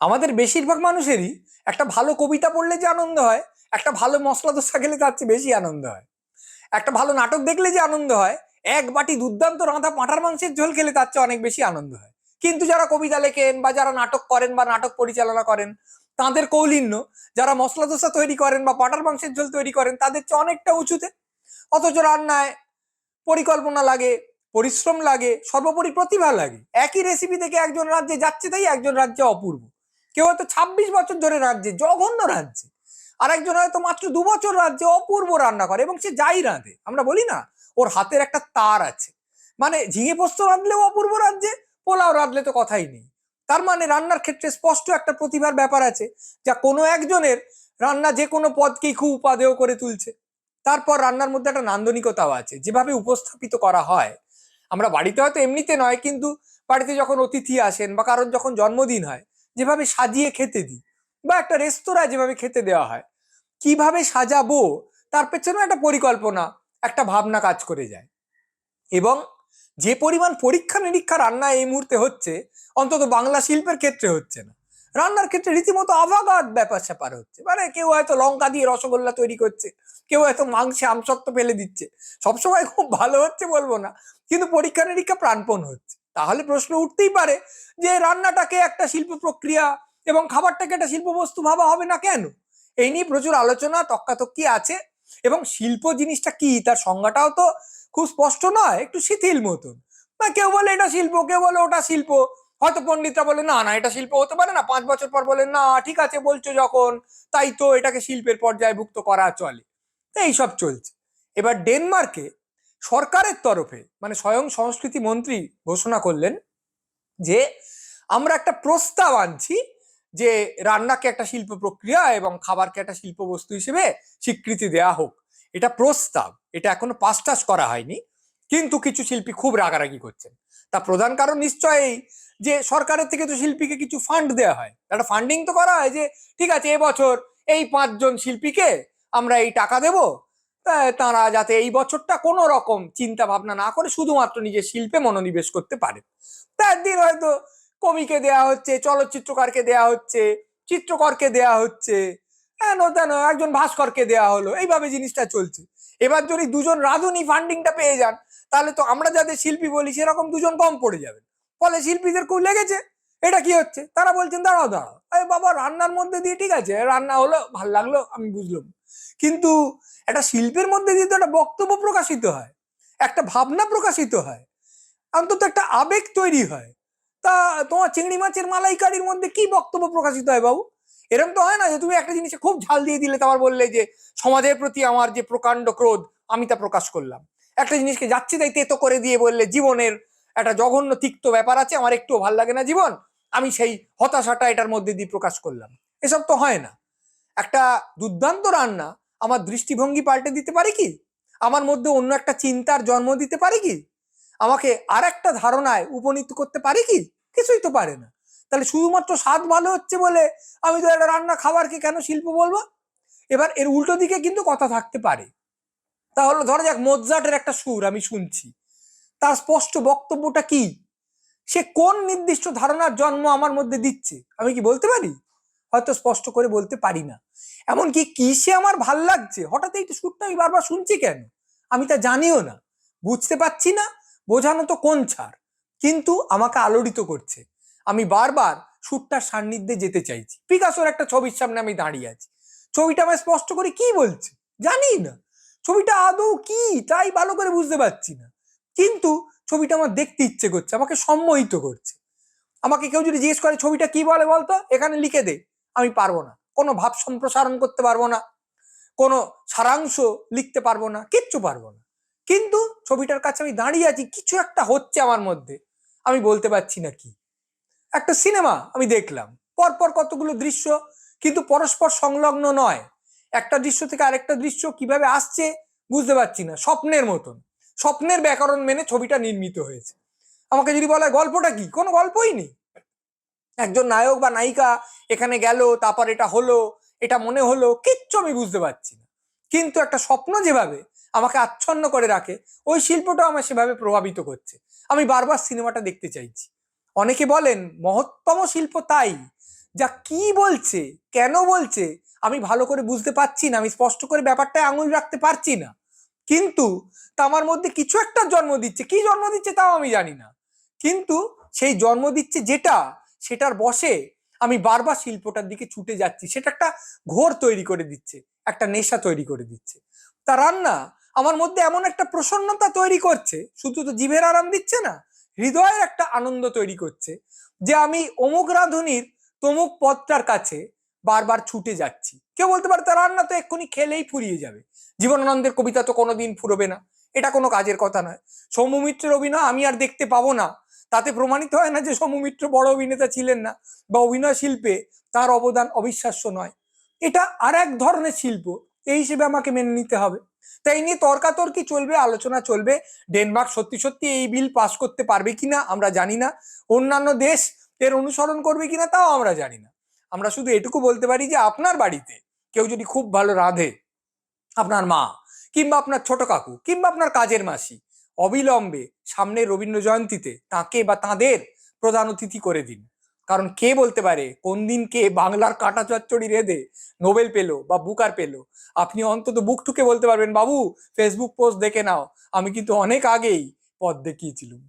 আমাদের বেশিরভাগ মানুষেরই একটা ভালো কবিতা পড়লে যে আনন্দ হয়, একটা ভালো মশলা দোসা খেলে তার চেয়ে বেশি আনন্দ হয়। একটা ভালো নাটক দেখলে যে আনন্দ হয়, এক বাটি দুর্দান্ত রাঁধা পাঁঠার মাংসের ঝোল খেলে তার চেয়ে অনেক বেশি আনন্দ হয়। কিন্তু যারা কবিতা লেখেন বা যারা নাটক করেন বা নাটক পরিচালনা করেন, তাদের কৌলিন্য যারা মশলা দোসা তৈরি করেন বা পাঁঠার মাংসের ঝোল তৈরি করেন তাদের চেয়ে অনেকটা উঁচুতে। অথচ রান্নায় পরিকল্পনা লাগে, পরিশ্রম লাগে, সর্বোপরি প্রতিভা লাগে। একই রেসিপি থেকে একজন রাজ্যে যাচ্ছে তাই একজন রাজ্যে অপূর্ব, কেউ হয়তো 26 বছর ধরে রাজ্যে জঘন্য রাজ্যে, আর একজন হয়তো মাত্র 2 বছর রাজ্যে অপূর্ব রান্না করে, এবং সে যাই রাঁধে আমরা বলি না ওর হাতের একটা তার আছে। মানে ঝিঙে পোস্ত রাঁধলেও অপূর্ব রাজ্যে, পোলাও রাঁধলে তো কথাই নেই। তার মানে রান্নার ক্ষেত্রে স্পষ্ট একটা প্রতিভার ব্যাপার আছে, যা কোনো একজনের রান্না যে কোনো পদকেই খুব উপাদেয় করে তুলছে। তারপর রান্নার মধ্যে একটা নান্দনিকতাও আছে, যেভাবে উপস্থাপিত করা হয়। আমরা বাড়িতে হয়তো এমনিতে নয়, কিন্তু বাড়িতে যখন অতিথি আসেন বা কারোর যখন জন্মদিন হয়, যেভাবে সাজিয়ে খেতে দিই, বা একটা রেস্তোরাঁ যেভাবে খেতে দেওয়া হয়, কিভাবে সাজাবো তার পেছনে একটা পরিকল্পনা, একটা ভাবনা কাজ করে যায়। এবং যে পরিমাণ পরীক্ষা নিরীক্ষা রান্না এই মুহূর্তে হচ্ছে, অন্তত বাংলা শিল্পের ক্ষেত্রে হচ্ছে না। রান্নার ক্ষেত্রে রীতিমতো আভাগাত ব্যাপার স্যাপার হচ্ছে। মানে কেউ হয়তো লঙ্কা দিয়ে রসগোল্লা তৈরি করছে, কেউ হয়তো মাংসে আমসত্ব ফেলে দিচ্ছে। সবসময় খুব ভালো হচ্ছে বলবো না, কিন্তু পরীক্ষা নিরীক্ষা প্রাণপণ হচ্ছে। তাহলে প্রশ্ন উঠতেই পারে যে রান্নাটাকে একটা শিল্প প্রক্রিয়া এবং খাবারটাকে একটা শিল্প বস্তু ভাবা হবে না কেন? এই নিয়ে প্রচুর আলোচনা তক্কাতক্কি আছে। এবং শিল্প জিনিসটা কি তার সংজ্ঞাটাও তো খুব স্পষ্ট নয়, একটু শিথিল মতন। বা কেউ বলে এটা শিল্প, কেউ বলে ওটা শিল্প। হয়তো পণ্ডিতরা বলে না না এটা শিল্প হতে পারে না, 5 বছর পর বলে না ঠিক আছে বলছো যখন, তাই তো এটাকে শিল্পের পর্যায়ভুক্ত করা চলে। তো এইসব চলছে। এবার ডেনমার্কে সরকারের তরফে মানে স্বয়ং সংস্কৃতি মন্ত্রী ঘোষণা করলেন যে আমরা একটা প্রস্তাব আনছি যে রান্নাকে একটা শিল্প প্রক্রিয়া এবং খাবারকে একটা শিল্প বস্তু হিসেবে স্বীকৃতি দেওয়া হোক। এটা প্রস্তাব, এটা এখনো পাস টাস করা হয়নি। কিন্তু কিছু শিল্পী খুব রাগারাগি করছেন। তার প্রধান কারণ নিশ্চয়ই যে সরকারের থেকে তো শিল্পীকে কিছু ফান্ড দেওয়া হয়, একটা ফান্ডিং তো করা হয় যে ঠিক আছে এবছর এই 5 জন শিল্পীকে আমরা এই টাকা দেব, তারা যাতে এই বছরটা কোনো রকম চিন্তা ভাবনা না করে শুধুমাত্র নিজের শিল্পে মনোনিবেশ করতে পারে। তার দিন হয়তো কবিকে দেয়া হচ্ছে, চলচ্চিত্রকারকে দেয়া হচ্ছে, চিত্রকরকে দেয়া হচ্ছে, হেন তেন একজন ভাস্করকে দেয়া হলো, এইভাবে জিনিসটা চলছে। এবার যদি দুজন রাঁধুনি ফান্ডিংটা পেয়ে যান, তাহলে তো আমরা যাদের শিল্পী বলি সেরকম দুজন কম পড়ে যাবে। ফলে শিল্পীদের খুব লেগেছে এটা কি হচ্ছে। তারা বলছেন দাঁড়াও দাঁড়াও, আরে বাবা রান্নার মধ্যে দিয়ে ঠিক আছে রান্না হলো ভাল লাগলো আমি বুঝলাম, কিন্তু একটা শিল্পের মধ্যে দিয়ে তো একটা বক্তব্য প্রকাশিত হয়, একটা ভাবনা প্রকাশিত হয়, অন্তত একটা আবেগ তৈরি হয়। তা তোমার চিংড়ি মাছের মালাইকারির মধ্যে কি বক্তব্য প্রকাশিত হয় বাবু? এরকম তো হয় না যে তুমি একটা জিনিসে খুব ঝাল দিয়ে দিলে তারপর বললে যে সমাজের প্রতি আমার যে প্রকাণ্ড ক্রোধ আমি তা প্রকাশ করলাম। একটা জিনিসকে যাচ্ছে তাই তেতো করে দিয়ে বললে জীবনের একটা জঘন্য তিক্ত ব্যাপার আছে, আমার একটুও ভাল লাগে না জীবন, আমি সেই হতাশাটা এটার মধ্যে দিয়ে প্রকাশ করলাম। এসব তো হয় না। একটা দুর্দান্ত রান্না আমার দৃষ্টিভঙ্গি পাল্টে দিতে পারে কি, আমার মধ্যে অন্য একটা চিন্তার জন্ম দিতে পারে কি, আমাকে আর একটা ধারণায় উপনীত করতে পারে কি? কিছুই তো পারে না। তাহলে শুধুমাত্র স্বাদ ভালো হচ্ছে বলে আমি তো একটা রান্না খাবারকে কেন শিল্প বলবো? এবার এর উল্টো দিকে কিন্তু কথা থাকতে পারে। তাহলে ধরা যাক মোৎজার্টের একটা সুর আমি শুনছি, তার স্পষ্ট বক্তব্যটা কি, সে কোন নির্দিষ্ট ধারণার জন্ম আমার মধ্যে দিচ্ছে আমি কি বলতে পারি? হয়তো স্পষ্ট করে বলতে পারি না। এমনকি কিসে আমার ভাল লাগছে, হঠাৎ এই সুরটা আমি বারবার শুনছি কেন, আমি তা জানিও না, বুঝতে পারছি না। বোঝানো তো কোন ছাড়, কিন্তু আমাকে আলোড়িত করছে। আমি বারবার সুরটার সান্নিধ্যে যেতে চাইছি। পিকাসোর একটা ছবির সামনে আমি দাঁড়িয়ে আছি, ছবিটা আমি স্পষ্ট করে কি বলছে জানি না, ছবিটা আদৌ কি তাই ভালো করে বুঝতে পারছি না, কিন্তু ছবিটা আমার দেখতে ইচ্ছে করছে, আমাকে সম্মোহিত করছে। আমাকে কেউ যদি জিজ্ঞেস করে ছবিটা কি বলে বলতো, এখানে লিখে দে, আমি পারবো না, কোনো ভাব সম্প্রসারণ করতে পারবো না, কোনো সারাংশ লিখতে পারবো না, কিচ্ছু পারবো না। কিন্তু ছবিটার কাছে আমি দাঁড়িয়ে আছি, কিছু একটা হচ্ছে আমার মধ্যে, আমি বলতে পারছি না কি। একটা সিনেমা আমি দেখলাম, পরপর কতগুলো দৃশ্য, কিন্তু পরস্পর সংলগ্ন নয়। একটা দৃশ্য থেকে আরেকটা দৃশ্য কিভাবে আসছে বুঝতে পারছি না, স্বপ্নের মতন, স্বপ্নের ব্যাকরণ মেনে ছবিটা নির্মিত হয়েছে। আমাকে যদি বলা হয় গল্পটা কি, কোনো গল্পই নেই। একজন নায়ক বা নায়িকা এখানে গেল, তারপর এটা হলো, এটা মনে হলো, কিচ্ছু আমি বুঝতে পারছি না। কিন্তু একটা স্বপ্ন যেভাবে আমাকে আচ্ছন্ন করে রাখে, ওই শিল্পটা আমার সেভাবে প্রভাবিত করছে। আমি বারবার সিনেমাটা দেখতে চাইছি। অনেকে বলেন মহত্তম শিল্প তাই যা কি বলছে, কেন বলছে আমি ভালো করে বুঝতে পারছি না, আমি স্পষ্ট করে ব্যাপারটায় আঙুল রাখতে পারছি না, কিন্তু তা আমার মধ্যে কিছু একটা জন্ম দিচ্ছে, কি জন্ম দিচ্ছে তাও আমি জানি না, কিন্তু সেই জন্ম দিচ্ছে যেটা, সেটার বশে আমি বারবার শিল্পটার দিকে ছুটে যাচ্ছি, সেটা একটা ঘোর তৈরি করে দিচ্ছে, একটা নেশা তৈরি করে দিচ্ছে। তা রান্না আমার মধ্যে এমন একটা প্রসন্নতা তৈরি করছে, শুধু তো জিভের আরাম দিচ্ছে না, হৃদয়ের একটা আনন্দ তৈরি করছে, যে আমি অমুক রাঁধুনির তমুক পদটার কাছে বারবার ছুটে যাচ্ছি। কেউ বলতে পারে তার রান্না তো এক্ষুনি খেলেই ফুরিয়ে যাবে, জীবনানন্দের কবিতা তো কোনোদিন ফুরবে না, এটা কোনো কাজের কথা নয়। সৌম্য মিত্রের অভিনয় আমি আর দেখতে পাবো না, তাতে প্রমাণিত হয় না যে সৌম্য মিত্র বড় অভিনেতা ছিলেন না, বা অভিনয় শিল্পে তার অবদান অবিশ্বাস্য নয়। এটা আর এক ধরনের শিল্প, এই হিসেবে আমাকে মেনে নিতে হবে। তাই নিয়ে তর্কাতর্কি চলবে, আলোচনা চলবে। ডেনমার্ক সত্যি সত্যি এই বিল পাস করতে পারবে কিনা আমরা জানি না, অন্যান্য দেশ এর অনুসরণ করবে কিনা তাও আমরা জানি না। আমরা শুধু এটুকু বলতে পারি যে আপনার বাড়িতে কেউ যদি খুব ভালো রাঁধে, আপনার মা কিংবা আপনার ছোট কাকু কিংবা আপনার কাজের মাসি, অবিলম্বে সামনের রবীন্দ্র জয়ন্তীতে তাকে বা তাদের প্রধান অতিথি করে দিন। কারণ কে বলতে পারে কোন দিন কে বাংলার কাটা চচ্চড়ি রেঁধে নোবেল পেলো বা বুকার পেলো। আপনি অন্তত বুক ঠুকে বলতে পারবেন, বাবু ফেসবুক পোস্ট দেখে নাও, আমি কিন্তু অনেক আগেই পথ দেখিয়েছিলাম।